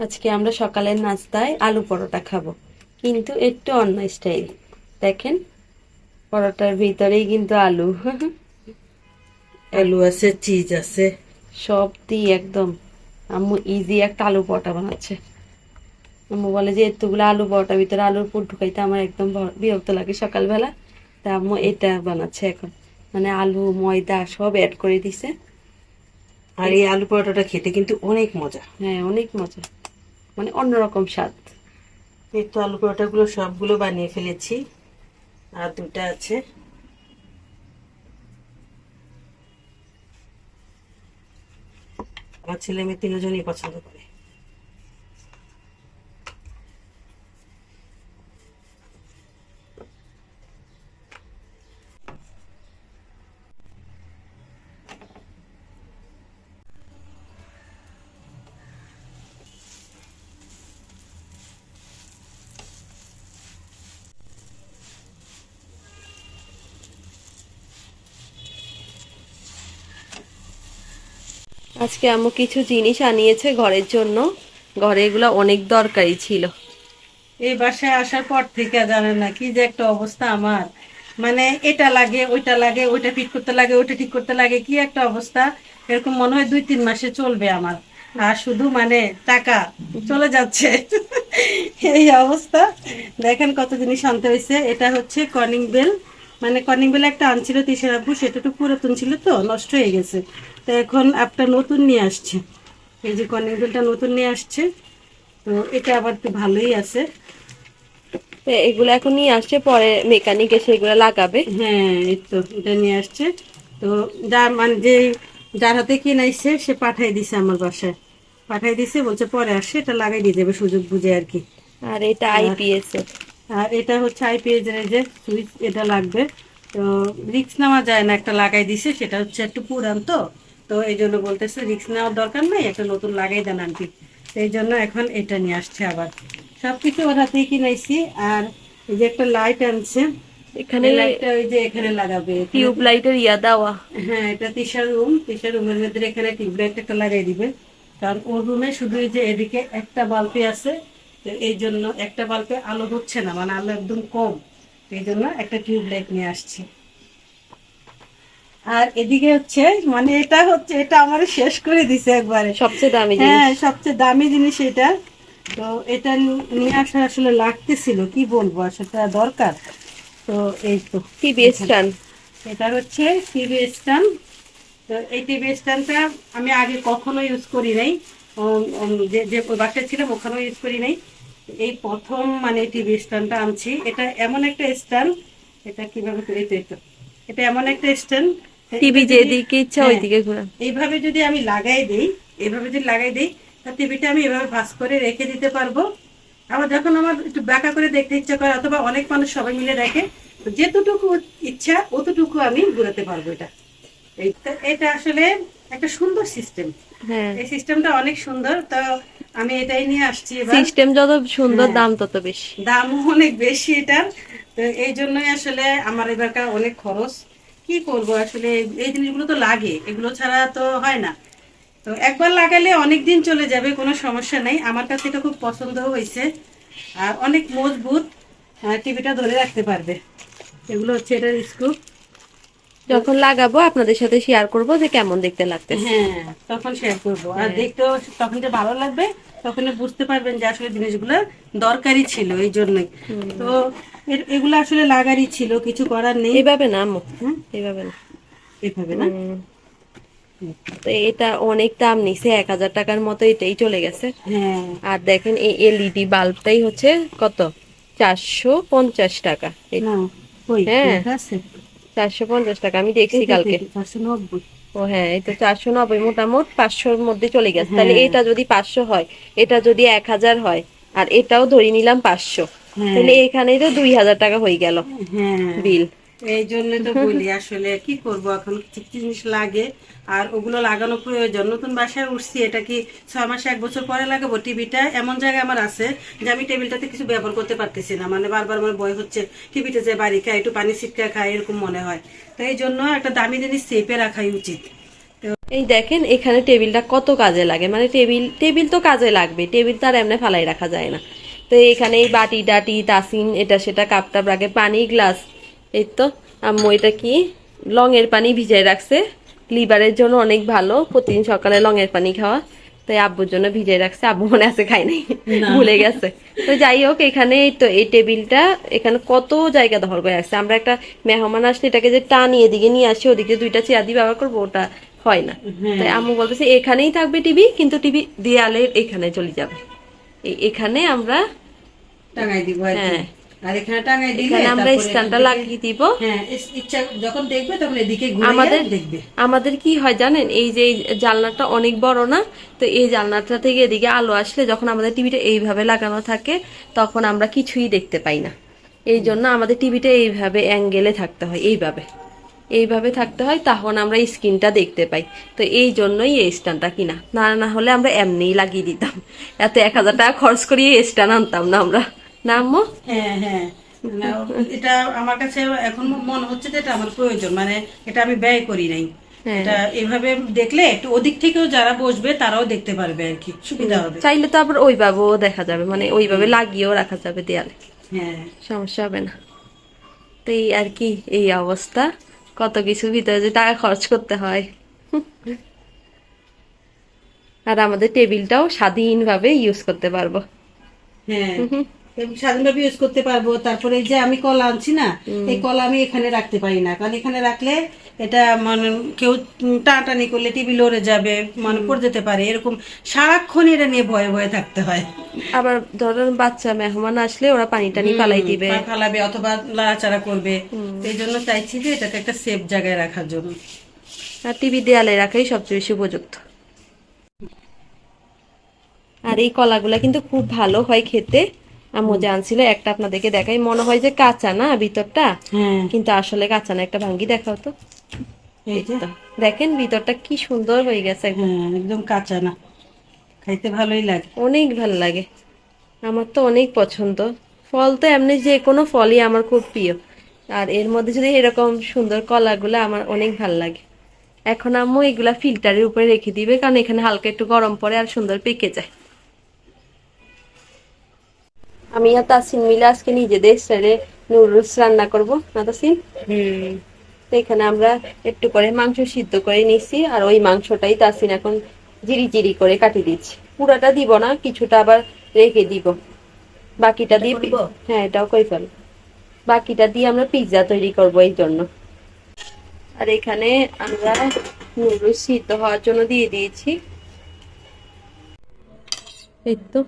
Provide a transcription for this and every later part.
আজকে আমরা সকালের নাস্তায় আলু পরোটা খাবো, কিন্তু একটু অন্য স্টাইল। দেখেন, পরোটার ভিতরেই কিন্তু আলু। আলু আছে, চিজ আছে। সব দিয়ে একদম আম্মু ইজি একটা আলু পরোটা বানাচ্ছে। আম্মু বলে যে এতগুলো আলু পরোটার ভিতরে আলুর পুর ঢুকাইতে আমার একদম বিরক্ত লাগে সকালবেলা। তা আম্মু এটা বানাচ্ছে এখন, মানে আলু ময়দা সব অ্যাড করে দিছে। আর এই আলু পরোটাটা খেতে কিন্তু অনেক মজা। হ্যাঁ, অনেক মজা, মানে অন্যরকম স্বাদ। এই তো আলু পরোটাগুলো সবগুলো বানিয়ে ফেলেছি, আর দুটা আছে। আমার ছেলে মেয়ে তিনজনই পছন্দ করে। আজকে আম্মু কিছু জিনিস আনিয়েছে ঘরের জন্য। ঘরে এগুলো অনেক দরকারি ছিল। এই বাসায় আসার পর থেকে জানেন না কি যে একটা অবস্থা আমার। মানে এটা লাগে, ওইটা লাগে, ওইটা ঠিক করতে লাগে, ওইটা ঠিক করতে লাগে, কি একটা অবস্থা। এরকম মনে হয় 2-3 মাসে চলবে আমার। আর শুধু মানে টাকা চলে যাচ্ছে। এই অবস্থা। দেখেন কত জিনিস আনতে হয়েছে। এটা হচ্ছে কলিং বেল। মানে কলিং বেল একটা আনছিল তিশার আব্বু, সেটা একটু পুরাতন ছিল তো, নষ্ট হয়ে গেছে। তো এখন একটা নতুন নিয়ে আসছে। এই যে কলিং বেলটা নতুন নিয়ে আসছে। তো এটা আবার একটু ভালোই আছে। তো এগুলো এখন নিয়ে আসছে, পরে মেকানিক এসে এগুলো লাগাবে। হ্যাঁ, এই তো এটা নিয়ে আসছে। তো যার মানে যে যার হাতে কিনাইছে সে পাঠাই দিছে আমার বাসায়। পাঠাই দিছে, বলছে পরে আসে এটা লাগাই দিয়ে যাবে সুযোগ বুঝে আর কি। আর এটা আর আইপিএস এর। আর এটা হচ্ছে আইপিএস এর এই যে সুইচ, এটা লাগবে। তো রিক্স নেওয়া যায় না, একটা লাগাই দিছে, সেটা হচ্ছে একটু পুরান তো। তো এই জন্য বলতেছে রিক্স নেওয়ার দরকার নেই, একটা নতুন লাগাই দেন আন্টি। তো এই জন্য এখন এটা নিয়ে আসছে আবার। সবকিছু ওর হাতেই কিনাইছি। আর এই যে একটা লাইট আনছে। এখানে এই লাইটটা ওই যে এখানে লাগাবে এখানে। টিউব লাইটের ইয়া দেওয়া। হ্যাঁ, এটা তিশার রুম। তিশার রুমের মধ্যে এখানে টিউবলাইট একটা লাগাই দিবে। কারণ ওর রুমে শুধু এই যে এদিকে একটা বাল্বই আছে। তো এই জন্য একটা বাল্বে আলো হচ্ছে না, মানে আলো একদম কম। এই জন্য একটা টিউবলাইট নিয়ে আসছি। আর এদিকে হচ্ছে, মানে এটা হচ্ছে, এটা আমার শেষ করে দিছে একবারে। সবচেয়ে দামি হ্যাঁ, জিনিস। সবচেয়ে দামি জিনিস এটা। তো এটা নিয়ে আসা আসলে লাগতেছিল, কি বলবো, আসলে দরকার। তো এই তো টিভি দেখেন, স্ট্যান্ড। এটা হচ্ছে টিভি স্ট্যান্ড। তো এই টিভি স্ট্যান্ডটা আমি আগে কখনো ইউজ করি নাই। যে যে বাসায় ছিলাম ওখানেও ইউজ করি নাই। এই প্রথম মানে টিভি স্ট্যান্ডটা আনছি। এটা এমন একটা স্ট্যান্ড। এটা কিভাবে এই তো, এই তো। এটা এমন একটা স্ট্যান্ড। এটা টিভি যদি, যেদিকে ইচ্ছা হ্যাঁ, ওইদিকে ঘোরা। এইভাবে যদি আমি লাগাই দিই, এইভাবে যদি লাগাই দিই, তা টিভিটা আমি এভাবে ভাঁজ করে রেখে দিতে পারবো। আবার যখন আমার একটু বাঁকা করে দেখতে ইচ্ছা করে, অথবা অনেক মানুষ সবাই মিলে দেখে, তো যেতটুকু ইচ্ছা অতটুকু আমি ঘুরাতে পারবো এটা। এটা আসলে একটা সুন্দর সিস্টেম। হ্যাঁ, এই সিস্টেমটা অনেক সুন্দর। তো আমি এটাই নিয়ে আসছি এবার। সিস্টেম যত সুন্দর হ্যাঁ, দাম তত বেশি। দামও অনেক বেশি এটার। তো এই জন্যই আসলে আমার এবারকার অনেক খরচ। কি করব আসলে, এই জিনিসগুলো তো লাগে, এগুলো ছাড়া তো হয় না। তো একবার লাগালে অনেক দিন চলে যাবে, কোনো সমস্যা নেই। আমার কাছে এটা খুব পছন্দ হয়েছে। আর অনেক মজবুত, টিভিটা ধরে রাখতে পারবে। এগুলো হচ্ছে এটার স্ক্রু। যখন লাগাবো আপনাদের সাথে শেয়ার করব যে কেমন দেখতে লাগতেছে। হ্যাঁ, তখন শেয়ার করবো। আর হ্যাঁ। দেখতেও তখন যে ভালো লাগবে, তখন বুঝতে পারবেন যে আসলে জিনিসগুলো দরকারি ছিল এই জন্যই। তো এগুলো আসলে লাগারই ছিল, কিছু করার নেই। এইভাবে না আম্মু, হ্যাঁ, এইভাবে না। এভাবে না। হুম। তো এটা অনেক দাম নিছে, 1000 টাকার মতো এটাই চলে গেছে। হ্যাঁ, আর দেখেন এই এলইডি বাল্বটাই হচ্ছে কত, 450 টাকা। না, কই হ্যাঁ, লেখা আছে? 450 টাকা, আমি দেখছি এই তো কালকে। 490। ও হ্যাঁ, এই তো 490, মোটামুটি 500-র মধ্যে চলে গেছে। তাহলে হ্যাঁ, এটা যদি 500 হয়, এটা যদি 1000 হয়, আর এটাও ধরে নিলাম 500, হ্যাঁ, তাহলে এখানেই তো 2000 টাকা হয়ে গেল হ্যাঁ। বিল। এই জন্য তো বলি আসলে কি করব, এখন কি জিনিস লাগে। আর ওগুলো লাগানো প্রয়োজন। নতুন বাসায় উঠছি, এটা কি 6 মাস 1 বছর পরে লাগাবো? টিভিটা এমন জায়গায় আমার আছে যে আমি টেবিলটাতে কিছু ব্যবহার করতে পারতেছি না, মানে বারবার আমার ভয় হচ্ছে টিভিতে যে বাড়ি খায়, একটু পানি ছিটকা খায়, এরকম মনে হয়। তো এই জন্য একটা দামি জিনিস সেফে রাখাই উচিত। তো এই দেখেন এখানে টেবিলটা কত কাজে লাগে, মানে টেবিল টেবিল তো কাজে লাগবে, টেবিল তো আর এমনি ফালাই রাখা যায় না। তো এখানে এই বাটি টাটি তাসিন এটা সেটা কাপ টাপ রাখে, পানি গ্লাস। এই তো আম্মু এটা কি লংয়ের পানি ভিজাই রাখছে, লিভারের জন্য অনেক ভালো, প্রতিদিন সকালে লংয়ের পানি খাওয়া। তাই আব্বুর জন্য ভিজাই রাখছে, আব্বু মনে আছে খাই নাই, না। ভুলে গেছে। তো যাই হোক এখানে এই তো এই টেবিলটা এখানে কত জায়গা দখল করে রাখছে। আমরা একটা মেহমান আসলে এটাকে যে টানিয়ে এদিকে নিয়ে আসি, ওদিকে দুইটা চেয়ার দিয়ে ব্যবহার করবো, ওটা হয় না। তাই আম্মু বলতেছে এখানেই থাকবে টিভি, কিন্তু টিভি দেয়ালের এখানে চলে যাবে, এখানে আমরা টাঙাই দিব আর কি। হ্যাঁ আর এখানে টাঙাই দিলে এখানে আমরা তারপরে স্ট্যান্ডটা এখান থেকে- লাগিয়ে দিব। হ্যাঁ, ইচ্ছা যখন দেখবে তখন এদিকে ঘুরে আমাদের দেখবে। আমাদের কি হয় জানেন, এই যে এই জানলাটা অনেক বড় না, তো এই জানলাটা থেকে এদিকে আলো আসলে যখন আমাদের টিভিটা এইভাবে লাগানো থাকে তখন আমরা কিছুই দেখতে পাই না। এই জন্য আমাদের টিভিটা এইভাবে অ্যাঙ্গেলে থাকতে হয়, এইভাবে এইভাবে থাকতে হয়, তখন আমরা স্ক্রিনটা দেখতে পাই। তো এই জন্যই এই স্ট্যান্ডটা কিনা, না না হলে আমরা এমনিই লাগিয়ে দিতাম, এত 1000 টাকা খরচ করিয়ে স্ট্যান্ড আনতাম না আমরা, না আম্মু? হ্যাঁ হ্যাঁ, না, এটা আমার কাছে এখন মনে হচ্ছে যে এটা আমার প্রয়োজন, মানে এটা আমি ব্যয় করি নাই। হ্যাঁ। এটা এভাবে দেখলে একটু ওদিক থেকেও যারা বসবে তারাও দেখতে পারবে আর কি, সুবিধা হবে। চাইলে তো আবার ওইভাবেও দেখা যাবে, মানে ওইভাবে লাগিয়েও রাখা যাবে দেয়ালে, হ্যাঁ, সমস্যা হবে না। তো এই আর কি, এই অবস্থা, কত কিছু ভিতরে যে টাকা খরচ করতে হয়। আর আমাদের টেবিলটাও স্বাধীনভাবে ইউজ করতে পারবো। হ্যাঁ, স্বাধীনভাবে ইউজ করতে পারবো। তারপরে এই যে আমি কলা আনছি না, এই কলা আমি এখানে রাখতে পারি না, কারণ এখানে রাখলে এটা মানে কেউ টানাটানি করলে টেবিল লড়ে যাবে, মানে পড়ে যেতে পারে, এরকম সারাক্ষণ এটা নিয়ে ভয়ে ভয়ে থাকতে হয়। আবার ধরেন বাচ্চা মেহমান আসলে ওরা পানি টানি পালাই দিবে। পা ফালাবে অথবা লাড়াচাড়া করবে, এই জন্য চাইছি যে এটাকে একটা সেফ জায়গায় রাখার জন্য। আর টিভি দেয়ালে রাখাই সবচেয়ে বেশি উপযুক্ত। আর এই কলাগুলা কিন্তু খুব ভালো হয় খেতে, আম্মু যে আনছিল একটা আপনাদেরকে দেখাই, মনে হয় যে কাঁচা না ভিতরটা, হ্যাঁ, কিন্তু আসলে কাঁচা না। একটা ভাঙ্গি দেখাও তো, এই যে, তো দেখেন ভিতরটা কি সুন্দর হয়ে গেছে একদম। হ্যাঁ একদম কাঁচা না, খাইতে ভালোই লাগে। অনেক ভালো লাগে, আমার তো অনেক পছন্দ। ফল তো এমনি যে কোনো ফলই আমার খুব প্রিয়, আর এর মধ্যে যদি এরকম সুন্দর কলাগুলো আমার অনেক ভালো লাগে। এখন আম্মু এগুলা ফিল্টারের উপরে রেখে দিবে, কারণ এখানে হালকা একটু গরম পড়ে আর সুন্দর পেকে যায়। আমি আর তাসিন মিলে আজকে নিজেদের স্টাইলে নুডলস রান্না করব, না তাসিন? তো এখানে আমরা একটু করে মাংস সিদ্ধ করে নিছি, আর ওই মাংসটাই তাসিন এখন জিরি জিরি করে কাটিয়ে দিচ্ছি। পুরাটা দিব না, কিছুটা আবার রেখে দিব, বাকিটা দিয়ে হ্যাঁ এটাও করে ফেল, বাকিটা দিয়ে আমরা পিৎজা তৈরি করব এই জন্য। আর এখানে আমরা নুডলস সিদ্ধ হওয়ার জন্য দিয়ে দিয়েছি। এই তো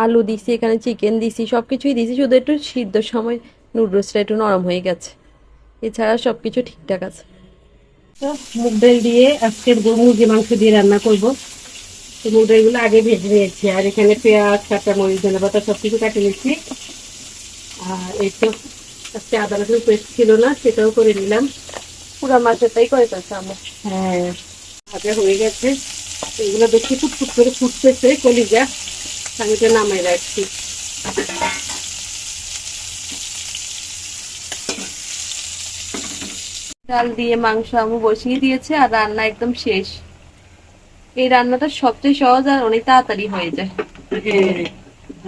আলু দিছি, এখানে চিকেন দিছি, সবকিছুই দিছি, শুধু একটু সিদ্ধ সময় নুডলসটা একটু নরম হয়ে গেছে, এছাড়া সবকিছু ঠিকঠাক আছে। তো মুগ ডাল দিয়ে আজকে মুরগি মাংস দিয়ে রান্না করবো। তো মুগ ডালগুলো আগে ভেজে নিয়েছি, আর এখানে পেঁয়াজ, কাঁচা মরিচ, ধনে পাতা সবকিছু কাটে নিচ্ছি। আর এই তো আজকে আদা রসুন পেস্ট ছিল না, সেটাও করে নিলাম। পুরা মাছেরটাই করে ফেলছে আমরা। হ্যাঁ, ভাজা হয়ে গেছে, এগুলো বেশি ফুটফুট করে ফুটতেছে কলিজা, আমি এটা নামাই রাখছি। ডাল দিয়ে মাংস আমি বসিয়ে দিয়েছে, আর রান্না একদম শেষ। এই রান্নাটা সবচেয়ে সহজ আর অনেক তাড়াতাড়ি হয়ে যায়। হ্যাঁ,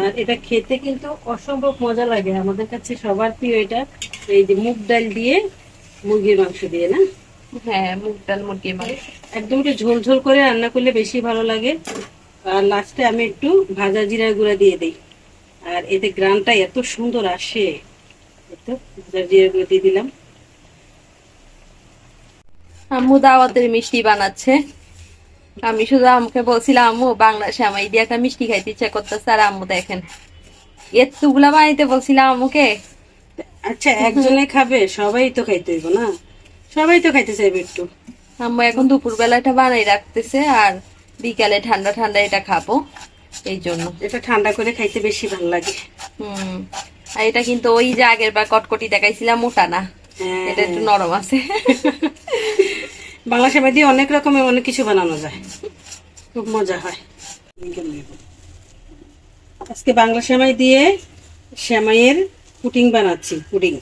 আর এটা খেতে কিন্তু অসম্ভব মজা লাগে, আমাদের কাছে সবার প্রিয় এটা। এই যে মুগ ডাল দিয়ে মুরগির মাংস দিয়ে না, হ্যাঁ মুগ ডাল মুরগির মাংস একদম একটু ঝোল ঝোল করে রান্না করলে বেশি ভালো লাগে। আর লাস্টে আমি একটু ভাজা জিরা গুঁড়া দিয়ে দিই, আর এতে গ্রানটা এত সুন্দর আসে। এই তো ভাজা জিরা গুঁড়া দিয়ে দিলাম। আম্মু দাওয়াতের মিষ্টি বানাচ্ছে। আমি শুধু আম্মুকে বলছিলাম আম্মু বাংলা সেমাই দিয়ে একটা মিষ্টি খাইতে ইচ্ছা করতেছে, আর আম্মু দেখেন এতগুলা বানাইতে বলছিলাম আম্মুকে। আচ্ছা, একজনে খাবে, সবাই তো খাইতে হইব না, সবাই তো খাইতে চাইবে একটু। আম্মু এখন দুপুর বেলা এটা বানাই রাখতেছে, আর বিকালে ঠান্ডা ঠান্ডা এটা খাবো, এই জন্য। এটা ঠান্ডা করে খাইতে বেশি ভালো লাগে। আর এটা কিন্তু ওই যে আগের বার কটকটি দেখাইছিলাম ওটা না, হ্যাঁ, এটা একটু নরম আছে। বাংলা সেমাই দিয়ে অনেক রকমের অনেক কিছু বানানো যায়, খুব মজা হয়। আজকে বাংলা সেমাই দিয়ে সেমাইয়ের পুডিং বানাচ্ছি, পুডিং।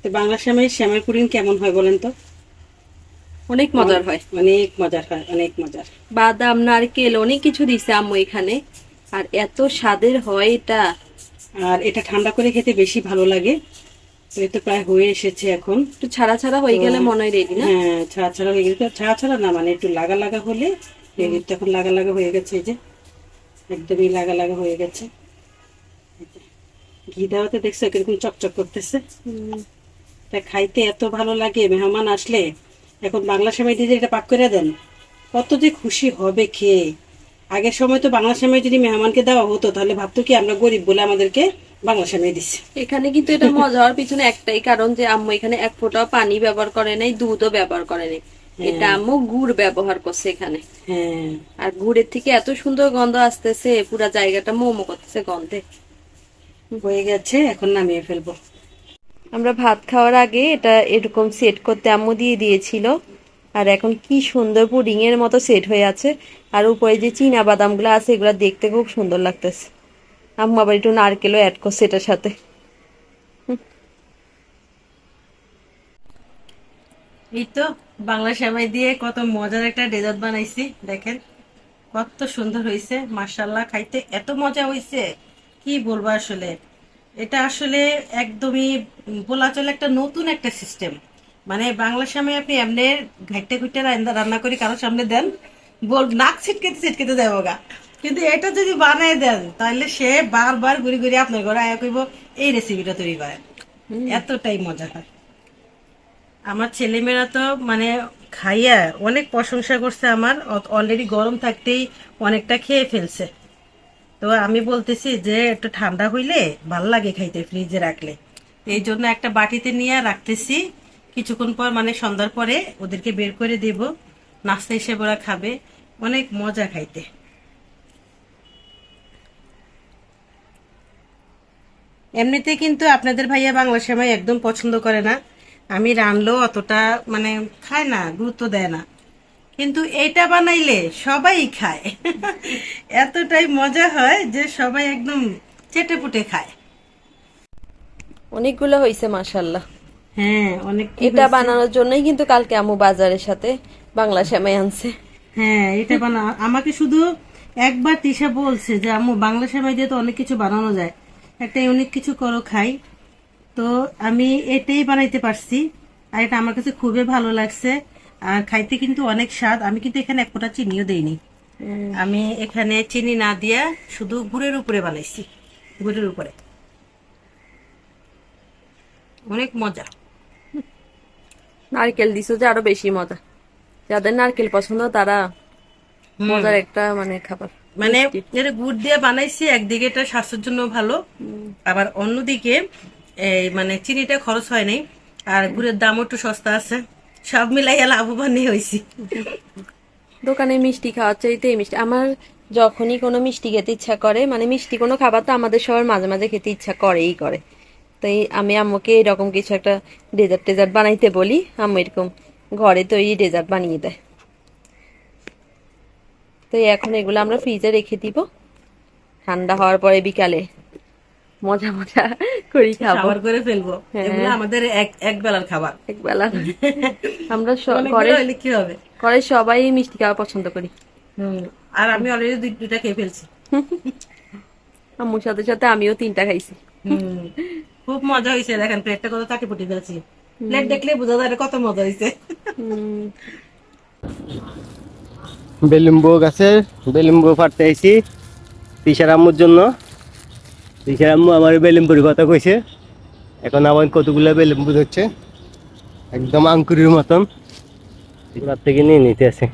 তো বাংলা সেমাই পুডিং কেমন হয় বলেন তো? অনেক মজার হয়। অনেক মজার হয়, অনেক মজার। বাদাম, নারকেল অনেক কিছু দিছে আম্মু এখানে, আর এত স্বাদের হয় এটা। আর এটা ঠান্ডা করে খেতে বেশি ভালো লাগে। তো এই তো প্রায় হয়ে এসেছে এখন। একটু ছাড়া ছাড়া হয়ে গেলে মনে হয় রেডি না? হ্যাঁ, ছাড়া ছাড়া হয়ে গেছে। ছাড়া ছাড়া না, মানে একটু লাগা লাগা হলে রেডি। তো এখন লাগা লাগা হয়ে গেছে, এই যে একদমই লাগা লাগা হয়ে গেছে। এই যে ঘি দেওয়াতে দেখছো কিরকম চকচক করতেছে। তা খাইতে এত ভালো লাগে, মেহমান আসলে এখন বাংলা সেমাই দিয়ে এটা পাক করে দেন, কত যে খুশি হবে খেয়ে। আগের সময় তো বাংলা সেমাই যদি মেহমানকে দেওয়া হতো তাহলে ভাবতো কি আমরা গরিব বলে আমাদেরকে বাংলা সেমাই দিচ্ছে। এখানে কিন্তু এটা মজা হওয়ার পিছনে একটাই কারণ, যে আম্মু এখানে এক ফোঁটাও পানি ব্যবহার করে নাই, দুধও ব্যবহার করে নাই। এটা আম্মু গুড় ব্যবহার করছে এখানে। হ্যাঁ, আর গুড়ের থেকে এত সুন্দর গন্ধ আসতেছে, পুরা জায়গাটা মোমো করতেছে গন্ধে। হয়ে গেছে, এখন নামিয়ে ফেলবো। আমরা ভাত খাওয়ার আগে এটা এরকম সেট করতে আম্মু দিয়ে দিয়েছিল, আর এখন কি সুন্দর পুডিং এর মতো সেট হয়ে আছে। আর উপরে যে চীনা বাদাম গুলো আছে এগুলো দেখতে খুব সুন্দর লাগতেছে। আম্মু আবার একটু নারকেলও অ্যাড করছে এটার সাথে। এই তো বাংলা সেমাই দিয়ে কত মজার একটা ডেজার্ট বানাইছি, দেখেন কত সুন্দর হয়েছে মাশাআল্লাহ। খাইতে এত মজা হয়েছে কি বলবো আসলে। এটা আসলে একদমই বলা চলে একটা নতুন একটা সিস্টেম। মানে বাংলা সেমাই আপনি এমনি ঘাইটে ঘুইটে রান্না করে কারোর সামনে দেন, নাক ছিটকেতে ছিটকেতে যাবো গা। কিন্তু এটা যদি বানায় দেন তাহলে সে বারবার ঘুরে ঘুরে আপনার ঘরে আয়া কইব এই রেসিপিটা তৈরি করেন। এতটাই মজা হয়। আমার ছেলেমেয়েরা তো মানে খাইয়া অনেক প্রশংসা করছে আমার। অলরেডি গরম থাকতেই অনেকটা খেয়ে ফেলছে। তো আমি বলতেছি যে একটু ঠান্ডা হইলে ভাল লাগে খাইতে, ফ্রিজে রাখলে। এই জন্য একটা বাটিতে নিয়ে রাখতেছি। কিছুক্ষণ পর মানে সন্ধ্যার পরে ওদেরকে বের করে দেব, নাস্তা হিসেবে ওরা খাবে। অনেক মজা খাইতে। এমনিতে কিন্তু আপনাদের ভাইয়া বাংলা সেমাই একদম পছন্দ করে না, আমি রানলেও অতটা মানে খায় না, গুরুত্ব দেয় না। কিন্তু এটা বানাইলে সবাই খায়। এতটাই মজা হয় যে সবাই একদম চেটে পুটে খায়। অনেকগুলো হয়েছে মাশাআল্লাহ। হ্যাঁ, অনেক। এটা বানানোর জন্যই কিন্তু কালকে আম্মু বাজারের সাথে বাংলা সেমাই আনছে। হ্যাঁ, এটা আমাকে শুধু একবার তিশা বলছে যে আম্মু বাংলা সেমাই দিয়ে তো অনেক কিছু বানানো যায়, একটা ইউনিক কিছু করো খাই। তো আমি এটাই বানাইতে পারছি, আর এটা আমার কাছে খুবই ভালো লাগছে। আর খাইতে কিন্তু অনেক স্বাদ। আমি কিন্তু এখানে এক ফোঁটা চিনিও দেইনি। আমি এখানে চিনি না দিয়া শুধু গুড়ের উপরে বানাইছি, গুড়ের উপরে। অনেক মজা। নারকেল দিছো যে আরো বেশি মজা। যাদের নারকেল পছন্দ তারা মজার একটা মানে খাবার। মানে এটা গুড় দিয়ে বানাইছি, একদিকে এটা স্বাস্থ্যের জন্য ভালো, আবার অন্যদিকে এই মানে চিনিটা খরচ হয় নাই, আর গুড়ের দামও একটু সস্তা আছে। সব মিলাইয়া লাভবানই হয়েছি। দোকানে মিষ্টি খাওয়ার চাইতে এই মিষ্টি আমার যখনই কোনো মিষ্টি খেতে ইচ্ছা করে, মানে মিষ্টি কোনো খাবার তো আমাদের সবার মাঝে মাঝে খেতে ইচ্ছা করেই করে। তাই আমি আম্মুকে এরকম কিছু একটা ডেজার্ট টেজার্ট বানাইতে বলি, আম্মু এরকম ঘরে তৈরি ডেজার্ট বানিয়ে দেয়। তো এখন এগুলো আমরা ফ্রিজে রেখে দিব, ঠান্ডা হওয়ার পরে বিকালে মজা মজা করি খাবো, খাবার করে ফেলবো। এগুলো আমাদের এক বেলার খাবার। একবেলা। আমরা ঘরে হইলে কি হবে, ঘরে সবাই মিষ্টি খাওয়া পছন্দ করি। আর আমি অলরেডি দুইটা খেয়ে ফেলছি। আম্মুর সাথে সাথে আমিও 3টা খাইছি। খুব মজা হয়েছে। দেখেন প্লেটটা কত তাকে পুটি ফেলছি। প্লেট দেখলে বোঝা যায় কত মজা হয়েছে। বেলিম্বু গাছের বেলিম্বু ফাটতে আইছি তিশার আম্মুর জন্য। তিশার আম্মু আমার বেলিম্বুর কথা কইছে। এখন আমার কতগুলো বেলিম্বু হচ্ছে একদম আঙ্কুরির মতন, এগুলোর থেকে নিয়ে নিতে আছে।